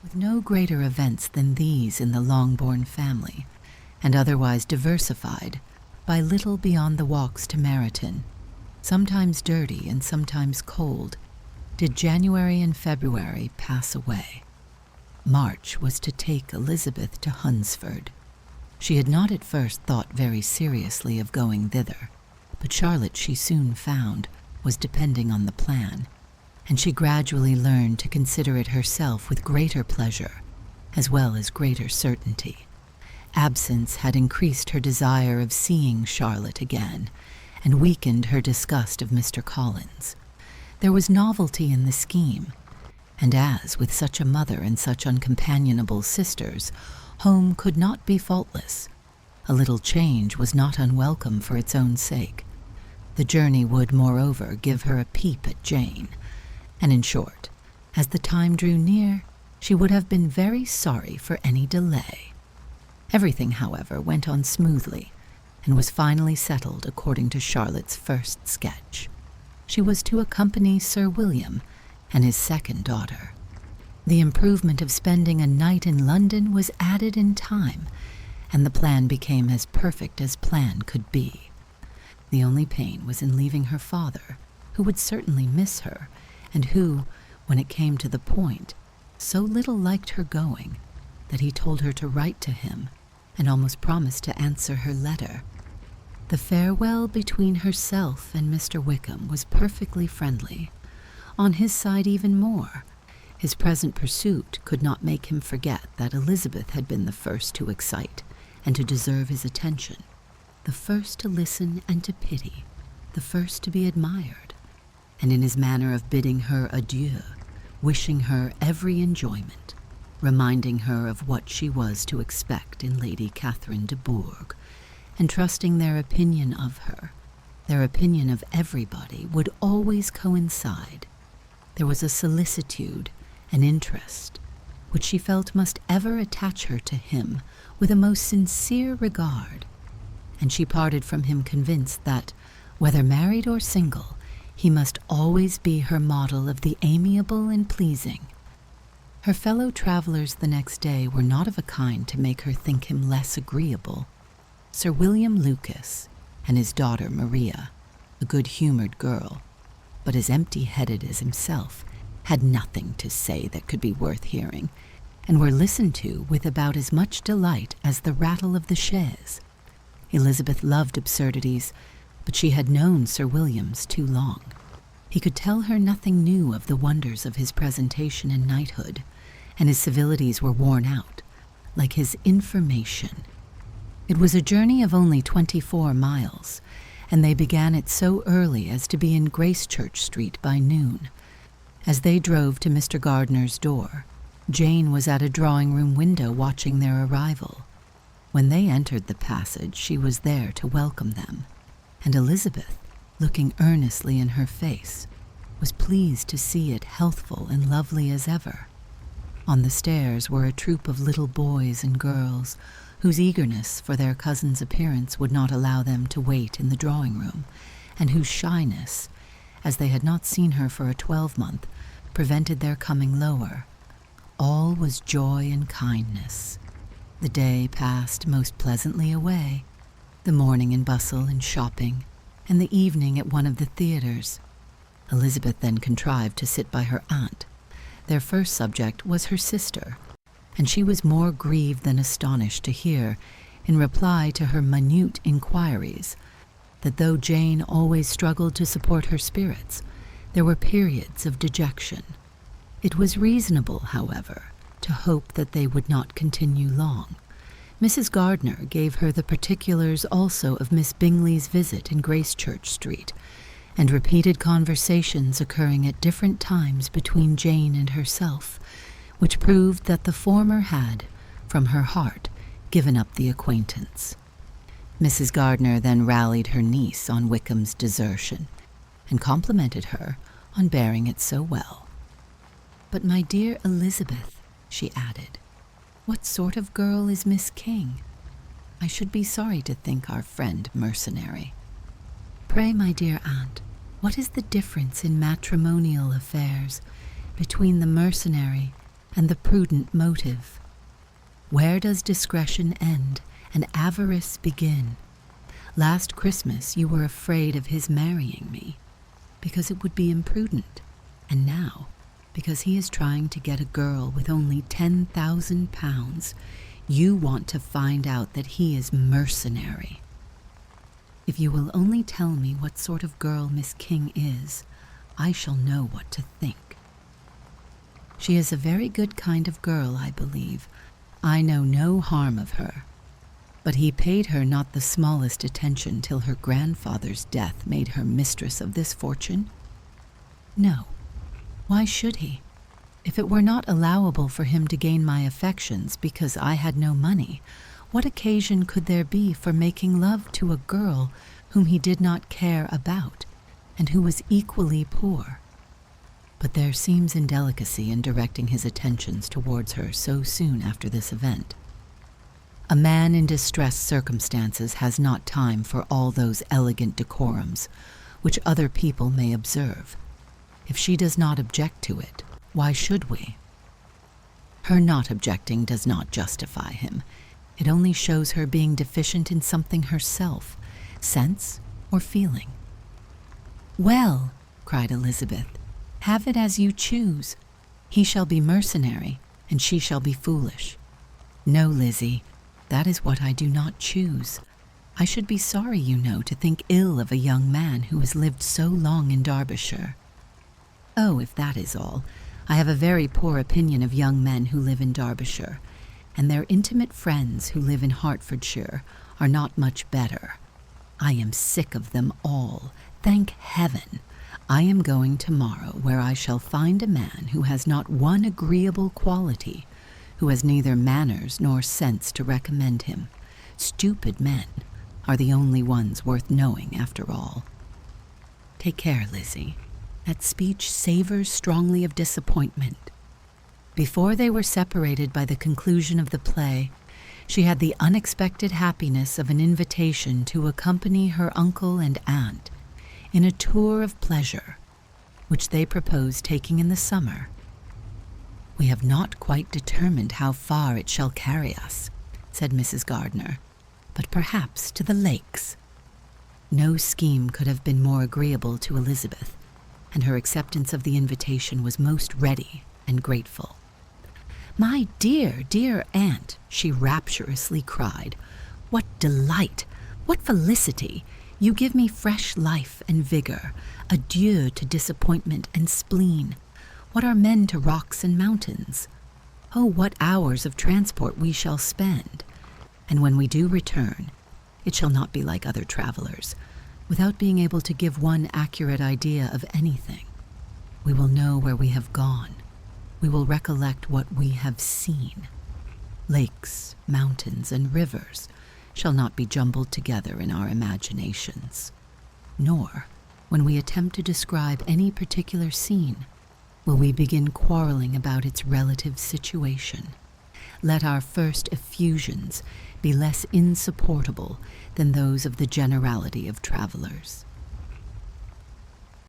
With no greater events than these in the Longbourn family, and otherwise diversified by little beyond the walks to Meryton, sometimes dirty and sometimes cold, did January and February pass away. March was to take Elizabeth to Hunsford. She had not at first thought very seriously of going thither, but Charlotte, she soon found, was depending on the plan, and she gradually learned to consider it herself with greater pleasure, as well as greater certainty. Absence had increased her desire of seeing Charlotte again, and weakened her disgust of Mr. Collins. There was novelty in the scheme, and as, with such a mother and such uncompanionable sisters, home could not be faultless, a little change was not unwelcome for its own sake. The journey would, moreover, give her a peep at Jane, and in short, as the time drew near, she would have been very sorry for any delay. Everything, however, went on smoothly, and was finally settled according to Charlotte's first sketch. She was to accompany Sir William and his second daughter. The improvement of spending a night in London was added in time, and the plan became as perfect as plan could be. The only pain was in leaving her father, who would certainly miss her, and who, when it came to the point, so little liked her going that he told her to write to him and almost promised to answer her letter. The farewell between herself and Mr. Wickham was perfectly friendly. On his side even more. His present pursuit could not make him forget that Elizabeth had been the first to excite and to deserve his attention, the first to listen and to pity, the first to be admired, and in his manner of bidding her adieu, wishing her every enjoyment, reminding her of what she was to expect in Lady Catherine de Bourgh, and trusting their opinion of her, their opinion of everybody, would always coincide. There was a solicitude, an interest, which she felt must ever attach her to him with a most sincere regard, and she parted from him convinced that, whether married or single, he must always be her model of the amiable and pleasing. Her fellow travelers the next day were not of a kind to make her think him less agreeable. Sir William Lucas and his daughter Maria, a good-humored girl, but as empty-headed as himself, had nothing to say that could be worth hearing, and were listened to with about as much delight as the rattle of the chaise. Elizabeth loved absurdities, but she had known Sir William's too long. He could tell her nothing new of the wonders of his presentation and knighthood, and his civilities were worn out, like his information. It was a journey of only 24 miles, and they began it so early as to be in Gracechurch Street by noon. As they drove to Mr. Gardiner's door, Jane was at a drawing-room window watching their arrival. When they entered the passage, she was there to welcome them, and Elizabeth, looking earnestly in her face, was pleased to see it healthful and lovely as ever. On the stairs were a troop of little boys and girls, whose eagerness for their cousin's appearance would not allow them to wait in the drawing-room, and whose shyness, as they had not seen her for a 12-month, prevented their coming lower. All was joy and kindness. The day passed most pleasantly away, the morning in bustle and shopping, and the evening at one of the theatres. Elizabeth then contrived to sit by her aunt. Their first subject was her sister, and she was more grieved than astonished to hear, in reply to her minute inquiries, that though Jane always struggled to support her spirits, there were periods of dejection. It was reasonable, however, to hope that they would not continue long. Mrs. Gardiner gave her the particulars also of Miss Bingley's visit in Gracechurch Street, and repeated conversations occurring at different times between Jane and herself, which proved that the former had, from her heart, given up the acquaintance. Mrs. Gardiner then rallied her niece on Wickham's desertion, and complimented her on bearing it so well. "But my dear Elizabeth," she added, "what sort of girl is Miss King? I should be sorry to think our friend mercenary. Pray, my dear aunt, what is the difference in matrimonial affairs between the mercenary and the prudent motive. Where does discretion end and avarice begin? Last Christmas you were afraid of his marrying me, because it would be imprudent, and now, because he is trying to get a girl with only £10,000, you want to find out that he is mercenary. If you will only tell me what sort of girl Miss King is, I shall know what to think. She is a very good kind of girl, I believe. I know no harm of her. But he paid her not the smallest attention till her grandfather's death made her mistress of this fortune? No. Why should he? If it were not allowable for him to gain my affections because I had no money, what occasion could there be for making love to a girl whom he did not care about, and who was equally poor? But there seems indelicacy in directing his attentions towards her so soon after this event. A man in distressed circumstances has not time for all those elegant decorums which other people may observe. If she does not object to it, why should we? Her not objecting does not justify him. It only shows her being deficient in something herself, sense or feeling. "Well," cried Elizabeth, "have it as you choose. He shall be mercenary, and she shall be foolish." "No, Lizzie, that is what I do not choose. I should be sorry, you know, to think ill of a young man who has lived so long in Derbyshire." "Oh, if that is all, I have a very poor opinion of young men who live in Derbyshire, and their intimate friends who live in Hertfordshire are not much better. I am sick of them all, thank heaven. I am going tomorrow where I shall find a man who has not one agreeable quality, who has neither manners nor sense to recommend him. Stupid men are the only ones worth knowing after all. Take care, Lizzie. That speech savors strongly of disappointment. Before they were separated by the conclusion of the play, she had the unexpected happiness of an invitation to accompany her uncle and aunt in a tour of pleasure, which they proposed taking in the summer. "We have not quite determined how far it shall carry us," said Mrs. Gardiner, "but perhaps to the lakes." No scheme could have been more agreeable to Elizabeth, and her acceptance of the invitation was most ready and grateful. "My dear, dear aunt," she rapturously cried, "what delight, what felicity! You give me fresh life and vigor. Adieu to disappointment and spleen. What are men to rocks and mountains? Oh, what hours of transport we shall spend! And when we do return, it shall not be like other travelers, without being able to give one accurate idea of anything. We will know where we have gone. We will recollect what we have seen. Lakes, mountains, and rivers shall not be jumbled together in our imaginations. Nor, when we attempt to describe any particular scene, will we begin quarreling about its relative situation. Let our first effusions be less insupportable than those of the generality of travelers.